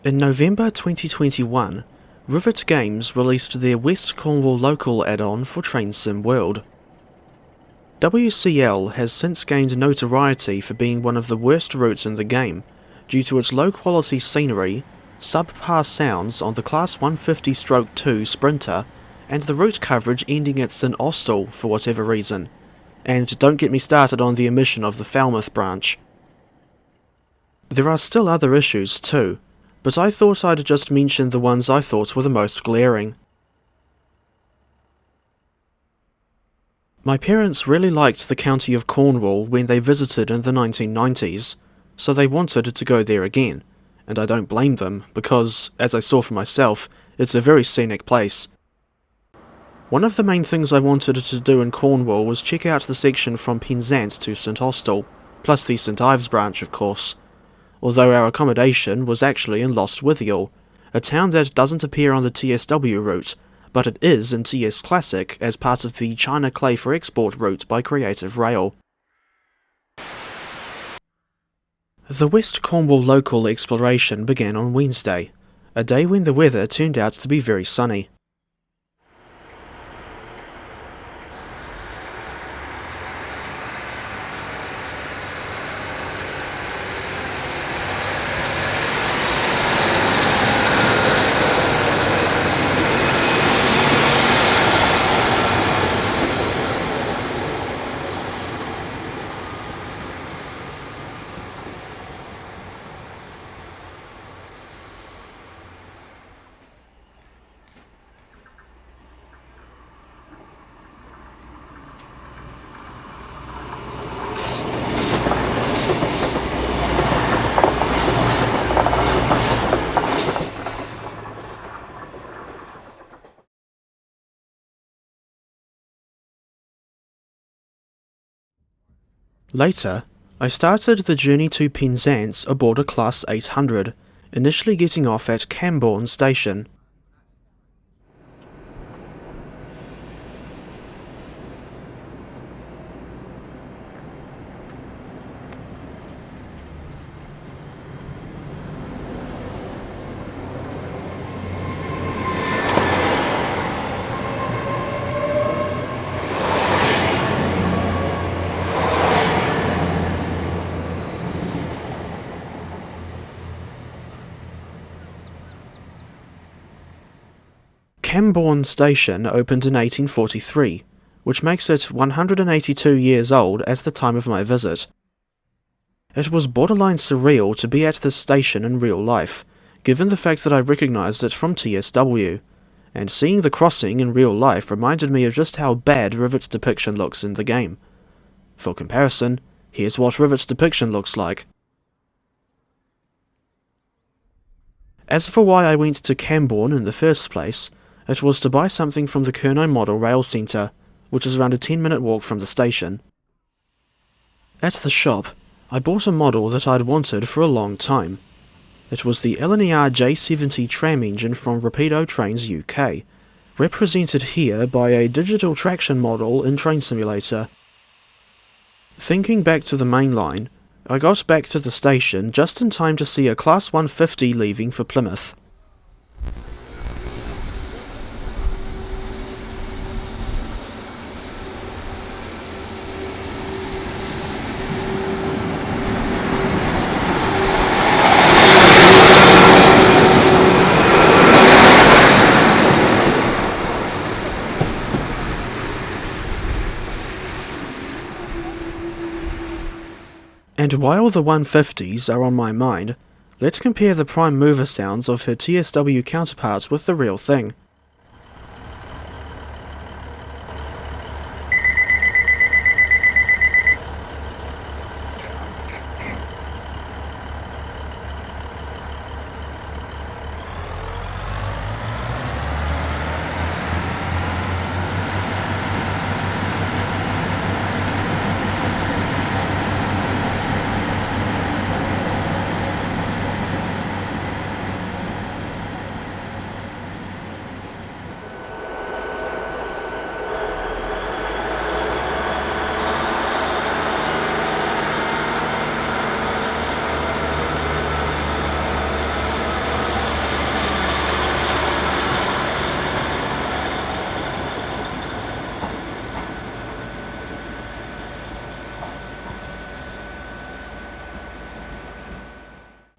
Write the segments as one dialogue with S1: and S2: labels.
S1: In November 2021, Rivet Games released their West Cornwall Local add-on for Train Sim World. WCL has since gained notoriety for being one of the worst routes in the game, due to its low-quality scenery, subpar sounds on the Class 150/2 Sprinter, and the route coverage ending at St Austell for whatever reason. And don't get me started on the omission of the Falmouth branch. There are still other issues too, but I thought I'd just mention the ones I thought were the most glaring. My parents really liked the county of Cornwall when they visited in the 1990s, so they wanted to go there again, and I don't blame them because, as I saw for myself, it's a very scenic place. One of the main things I wanted to do in Cornwall was check out the section from Penzance to St Austell, plus the St Ives branch of course, although our accommodation was actually in Lostwithiel, a town that doesn't appear on the TSW route, but it is in TS Classic as part of the China Clay for Export route by Creative Rail. The West Cornwall Local exploration began on Wednesday, a day when the weather turned out to be very sunny. Later, I started the journey to Penzance aboard a Class 800, initially getting off at Camborne Station. Camborne Station opened in 1843, which makes it 182 years old at the time of my visit. It was borderline surreal to be at this station in real life, given the fact that I recognised it from TSW, and seeing the crossing in real life reminded me of just how bad Rivet's depiction looks in the game. For comparison, here's what Rivet's depiction looks like. As for why I went to Camborne in the first place, it was to buy something from the Kerno Model Rail Centre, which is around a 10-minute walk from the station. At the shop, I bought a model that I'd wanted for a long time. It was the LNER J70 tram engine from Rapido Trains UK, represented here by a digital traction model in Train Simulator. Thinking back to the main line, I got back to the station just in time to see a Class 150 leaving for Plymouth. And while the 150s are on my mind, let's compare the prime mover sounds of her TSW counterparts with the real thing.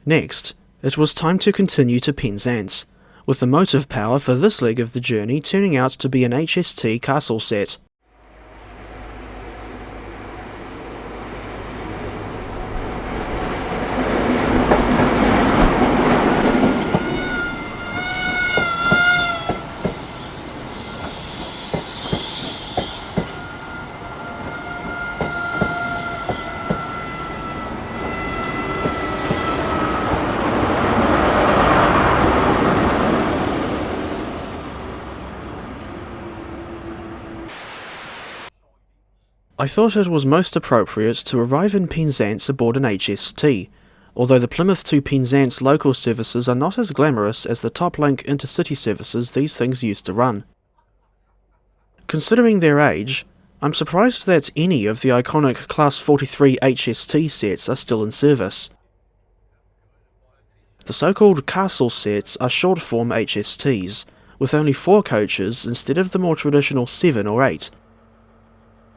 S1: Next, it was time to continue to Penzance, with the motive power for this leg of the journey turning out to be an HST Castle set. I thought it was most appropriate to arrive in Penzance aboard an HST, although the Plymouth to Penzance local services are not as glamorous as the top-link intercity services these things used to run. Considering their age, I'm surprised that any of the iconic Class 43 HST sets are still in service. The so-called Castle sets are short-form HSTs, with only 4 coaches instead of the more traditional 7 or 8.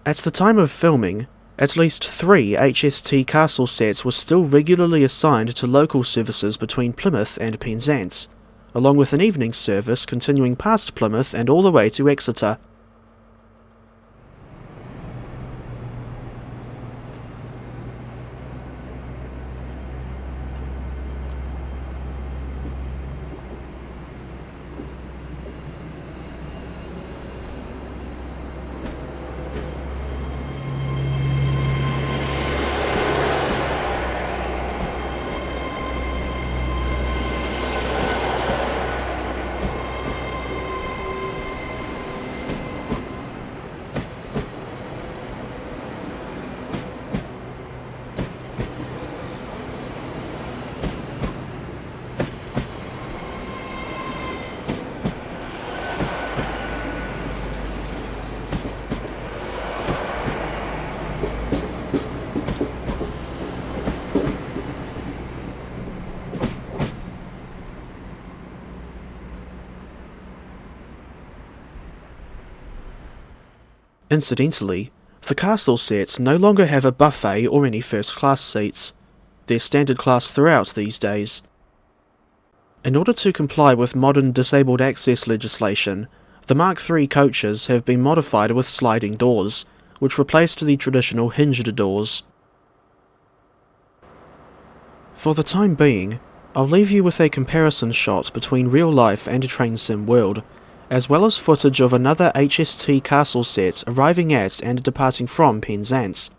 S1: At the time of filming, at least 3 HST Castle sets were still regularly assigned to local services between Plymouth and Penzance, along with an evening service continuing past Plymouth and all the way to Exeter. Incidentally, the Castle sets no longer have a buffet or any first-class seats. They're standard class throughout these days. In order to comply with modern disabled access legislation, the Mark III coaches have been modified with sliding doors, which replaced the traditional hinged doors. For the time being, I'll leave you with a comparison shot between real life and a train sim world, as well as footage of another HST Castle set arriving at and departing from Penzance.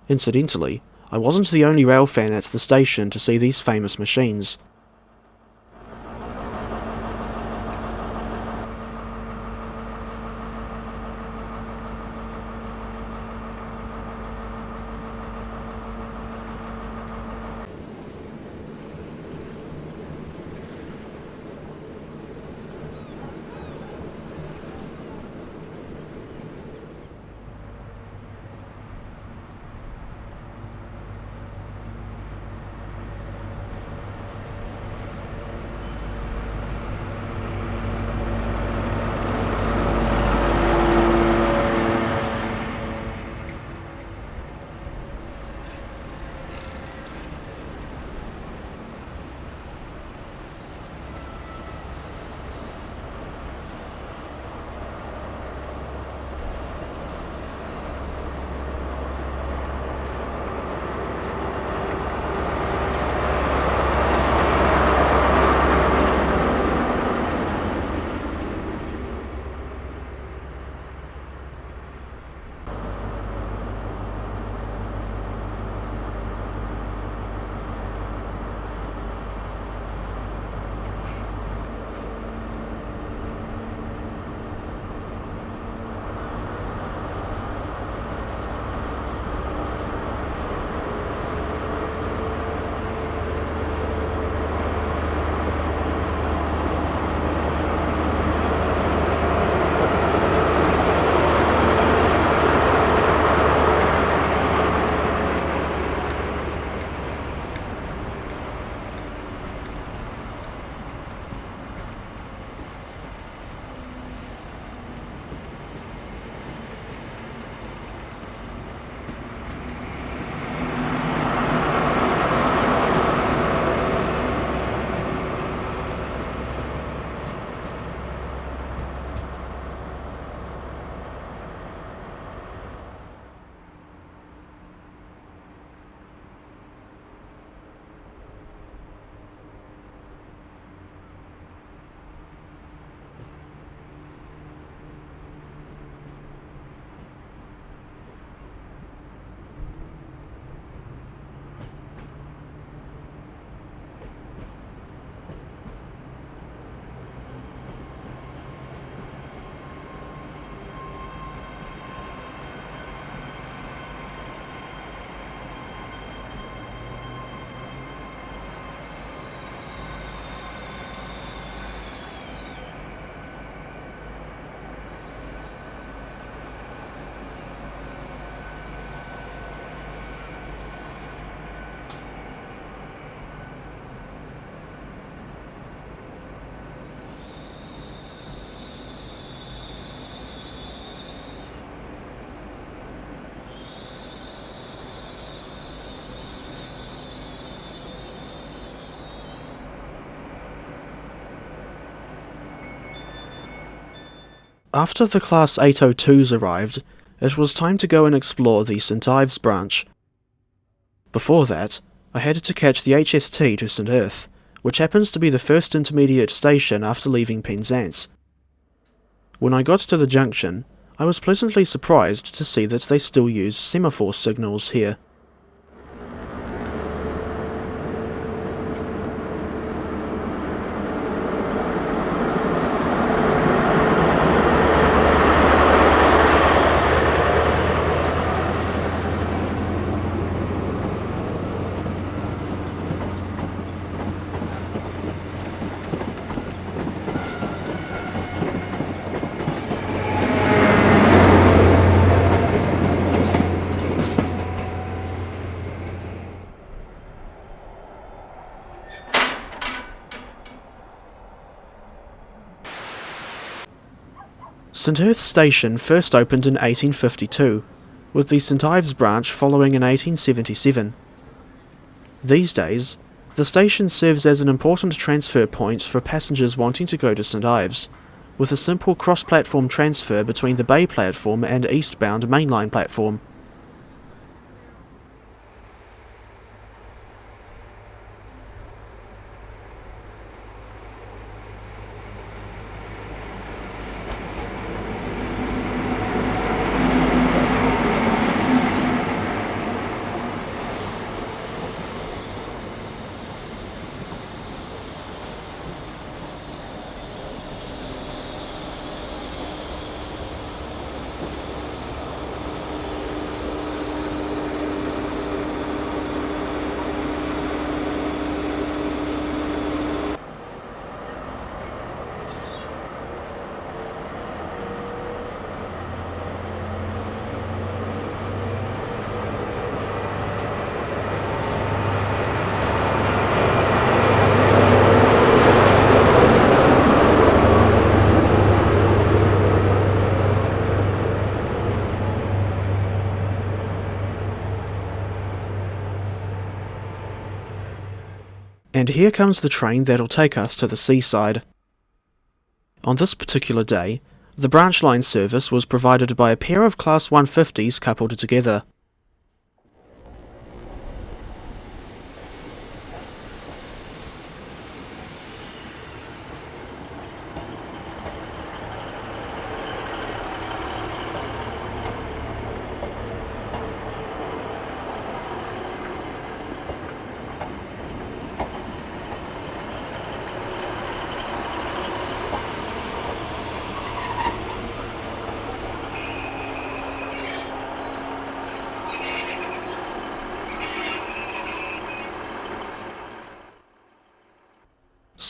S1: Incidentally, I wasn't the only rail fan at the station to see these famous machines. After the Class 802s arrived, it was time to go and explore the St Ives branch. Before that, I had to catch the HST to St Erth, which happens to be the first intermediate station after leaving Penzance. When I got to the junction, I was pleasantly surprised to see that they still use semaphore signals here. St Erth Station first opened in 1852, with the St Ives branch following in 1877. These days, the station serves as an important transfer point for passengers wanting to go to St Ives, with a simple cross-platform transfer between the Bay platform and eastbound mainline platform. And here comes the train that'll take us to the seaside. On this particular day, the branch line service was provided by a pair of Class 150s coupled together.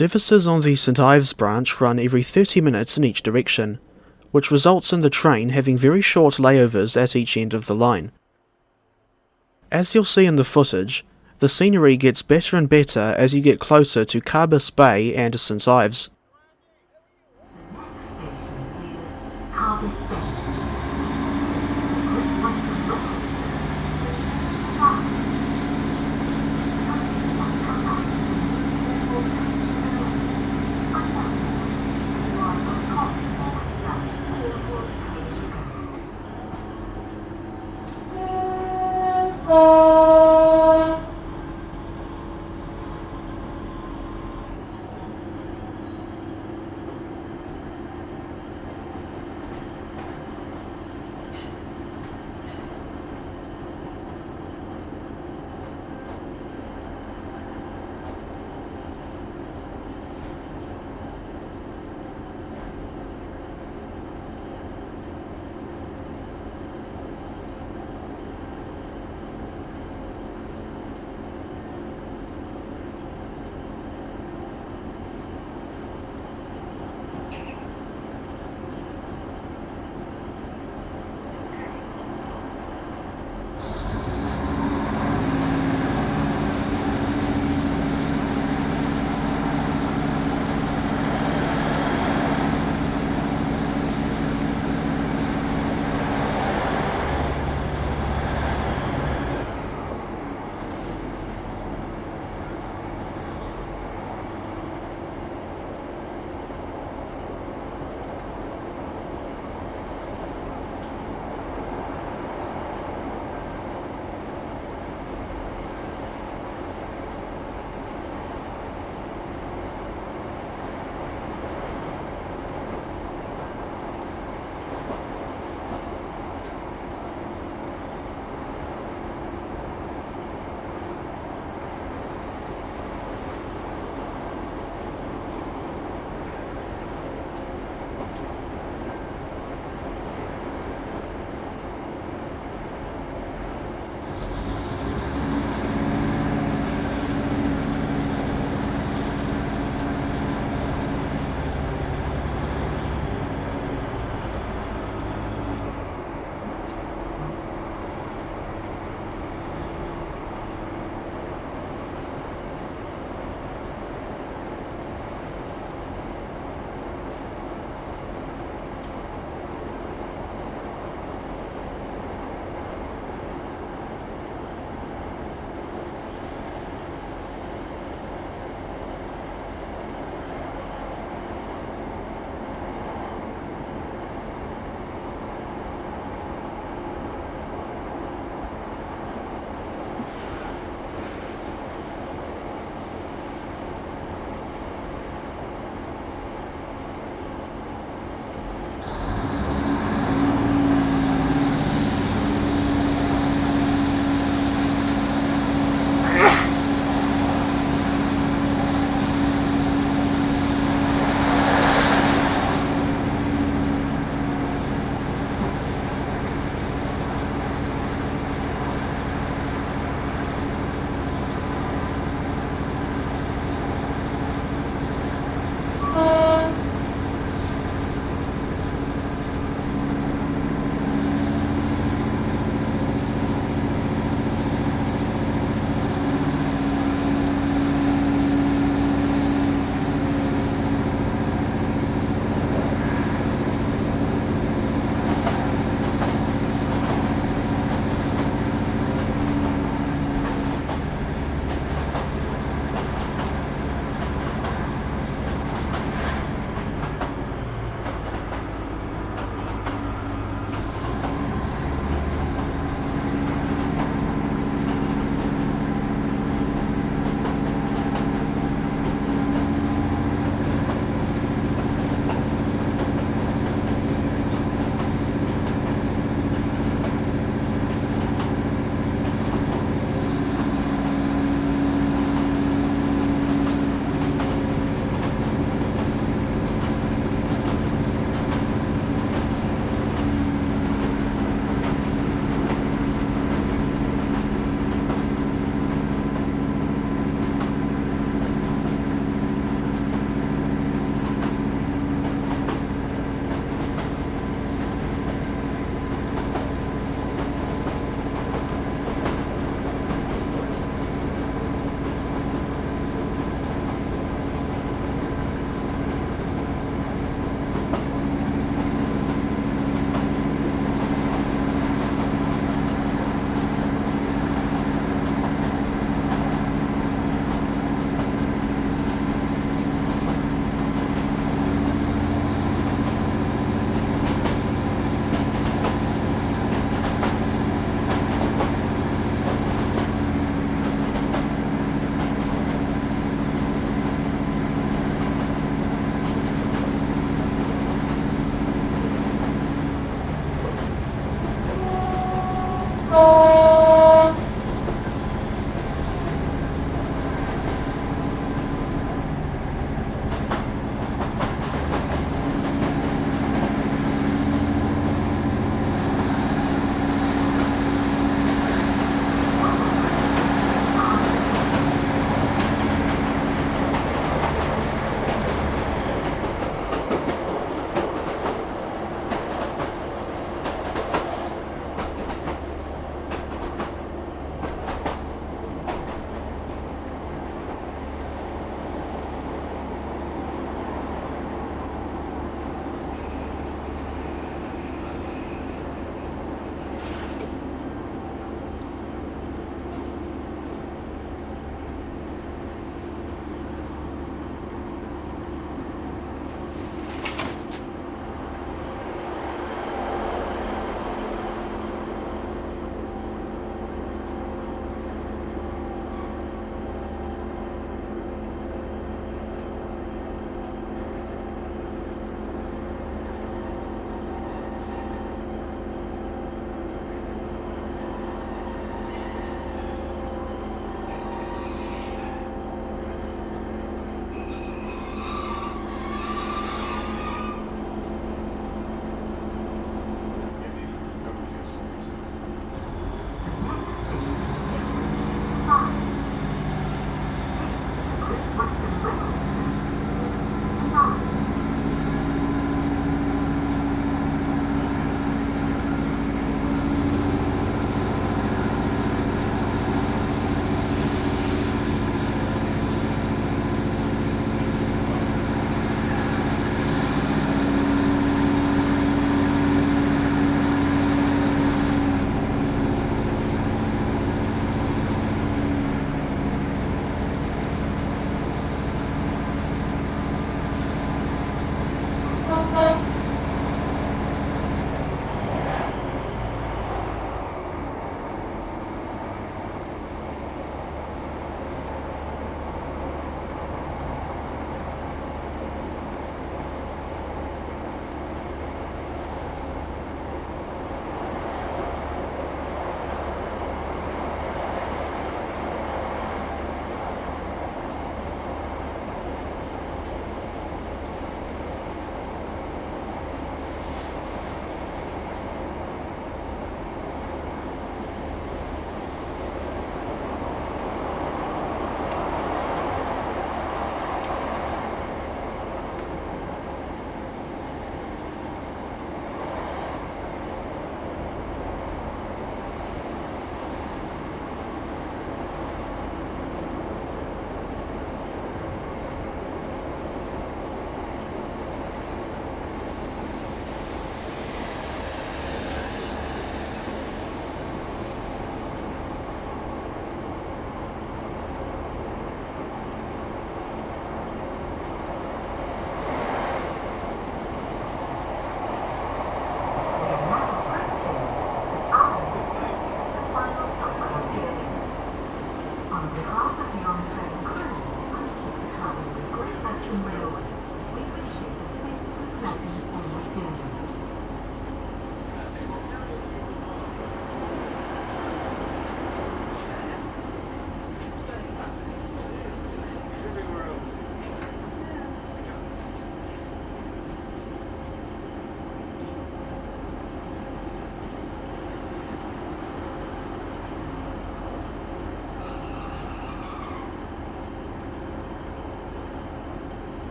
S1: Services on the St Ives branch run every 30 minutes in each direction, which results in the train having very short layovers at each end of the line. As you'll see in the footage, the scenery gets better and better as you get closer to Carbis Bay and St Ives.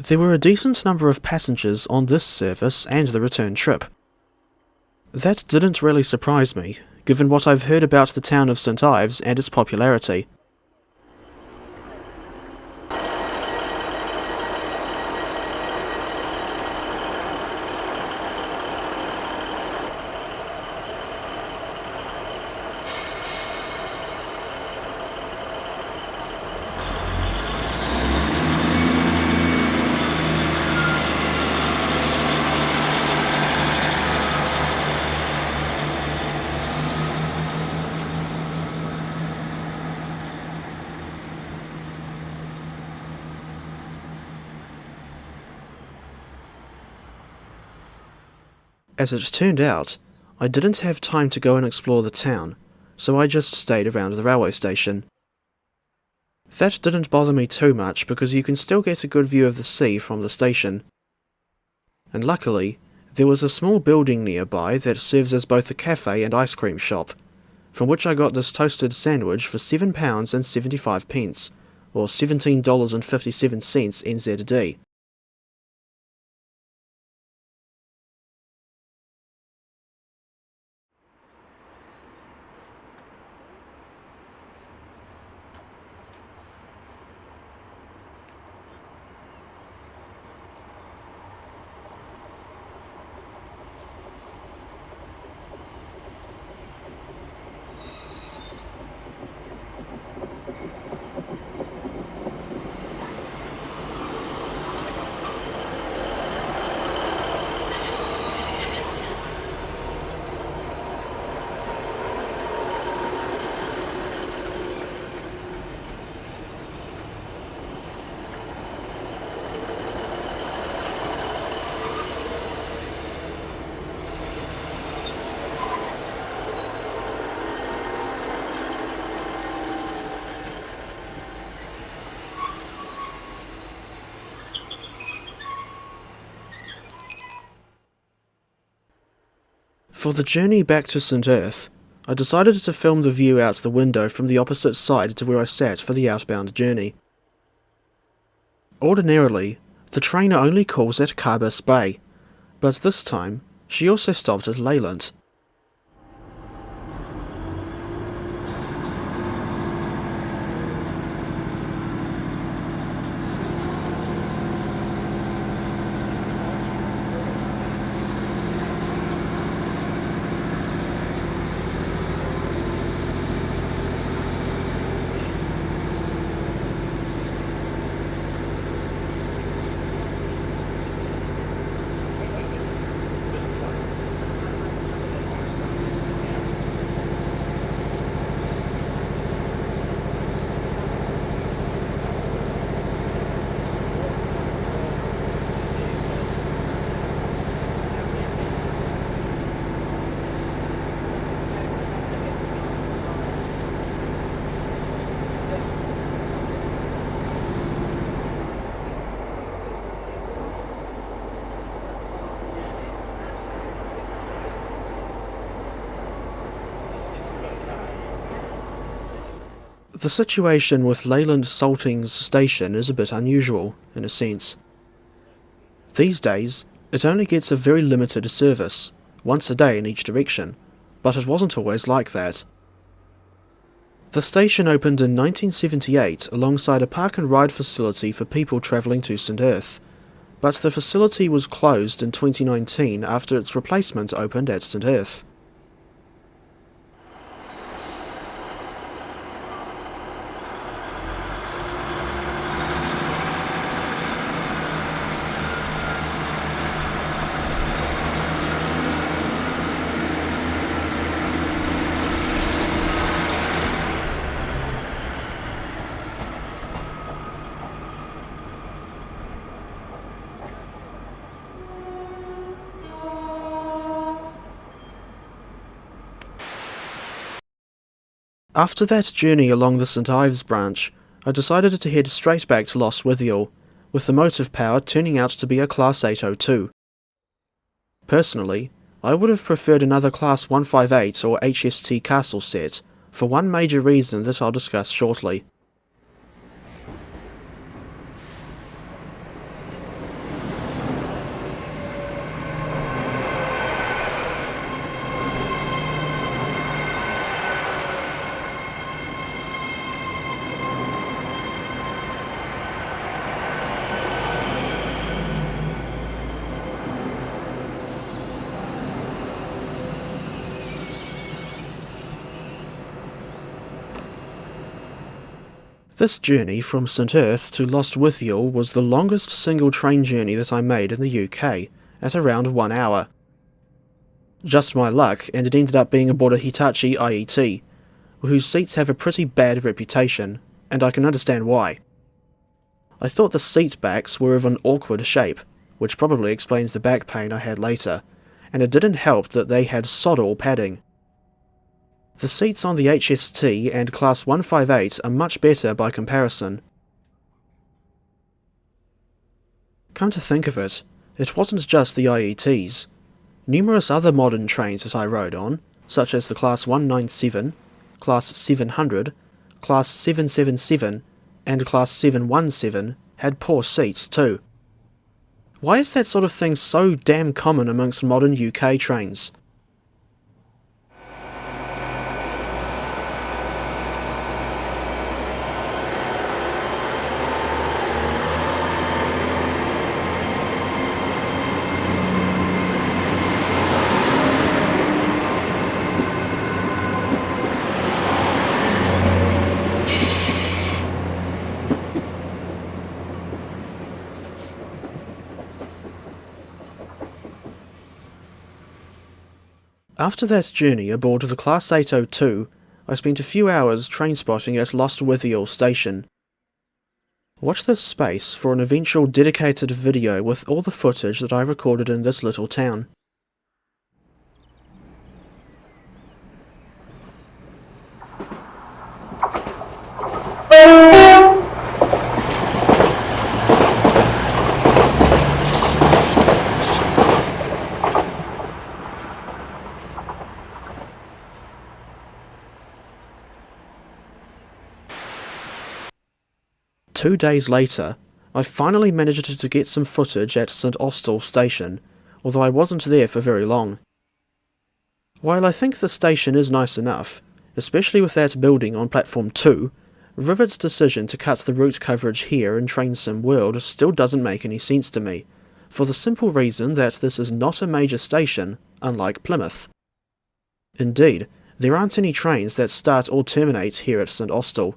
S1: There were a decent number of passengers on this service and the return trip. That didn't really surprise me, given what I've heard about the town of St Ives and its popularity. As it turned out, I didn't have time to go and explore the town, so I just stayed around the railway station. That didn't bother me too much because you can still get a good view of the sea from the station. And luckily, there was a small building nearby that serves as both a cafe and ice cream shop, from which I got this toasted sandwich for £7.75, or $17.57 NZD. For the journey back to St Earth, I decided to film the view out the window from the opposite side to where I sat for the outbound journey. Ordinarily, the train only calls at Carbis Bay, but this time she also stopped at Leyland. The situation with Leyland Salting's station is a bit unusual, in a sense. These days, it only gets a very limited service, once a day in each direction, but it wasn't always like that. The station opened in 1978 alongside a park and ride facility for people travelling to St Erth, but the facility was closed in 2019 after its replacement opened at St Erth. After that journey along the St Ives branch, I decided to head straight back to Lostwithiel, with the motive power turning out to be a Class 802. Personally, I would have preferred another Class 158 or HST Castle set, for one major reason that I'll discuss shortly. This journey from St Erth to Lostwithiel was the longest single train journey that I made in the UK, at around 1 hour. Just my luck, and it ended up being aboard a Hitachi IET, whose seats have a pretty bad reputation, and I can understand why. I thought the seat backs were of an awkward shape, which probably explains the back pain I had later, and it didn't help that they had sod-all padding. The seats on the HST and Class 158 are much better by comparison. Come to think of it, it wasn't just the IETs. Numerous other modern trains that I rode on, such as the Class 197, Class 700, Class 777, and Class 717, had poor seats too. Why is that sort of thing so damn common amongst modern UK trains? After that journey aboard the Class 802, I spent a few hours train spotting at Lostwithiel station. Watch this space for an eventual dedicated video with all the footage that I recorded in this little town. Two days later, I finally managed to get some footage at St Austell station, although I wasn't there for very long. While I think the station is nice enough, especially with that building on Platform 2, Rivet's decision to cut the route coverage here in Train Sim World still doesn't make any sense to me, for the simple reason that this is not a major station, unlike Plymouth. Indeed, there aren't any trains that start or terminate here at St Austell.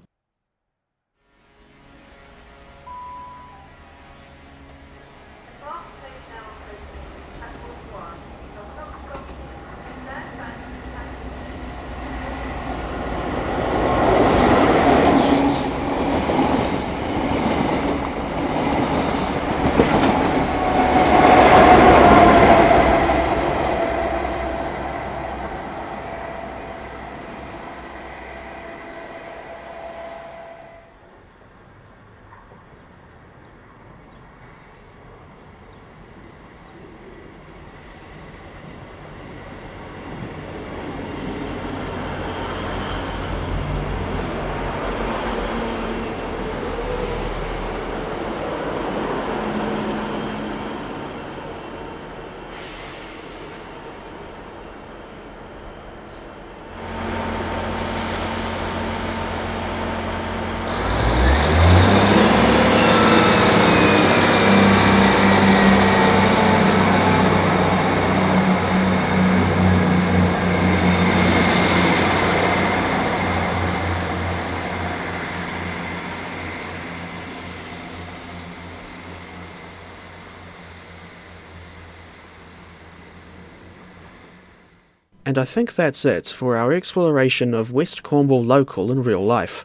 S1: And I think that's it for our exploration of West Cornwall Local in real life.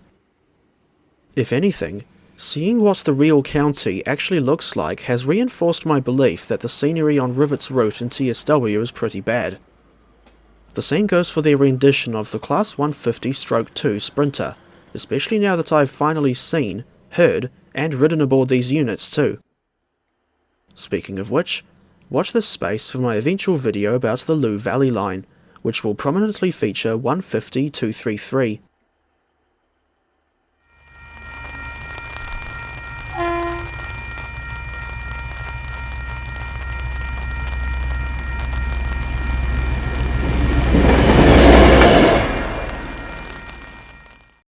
S1: If anything, seeing what the real county actually looks like has reinforced my belief that the scenery on Rivet's route in TSW is pretty bad. The same goes for their rendition of the Class 150/2 Sprinter, especially now that I've finally seen, heard, and ridden aboard these units too. Speaking of which, watch this space for my eventual video about the Lou Valley line, which will prominently feature 150-233,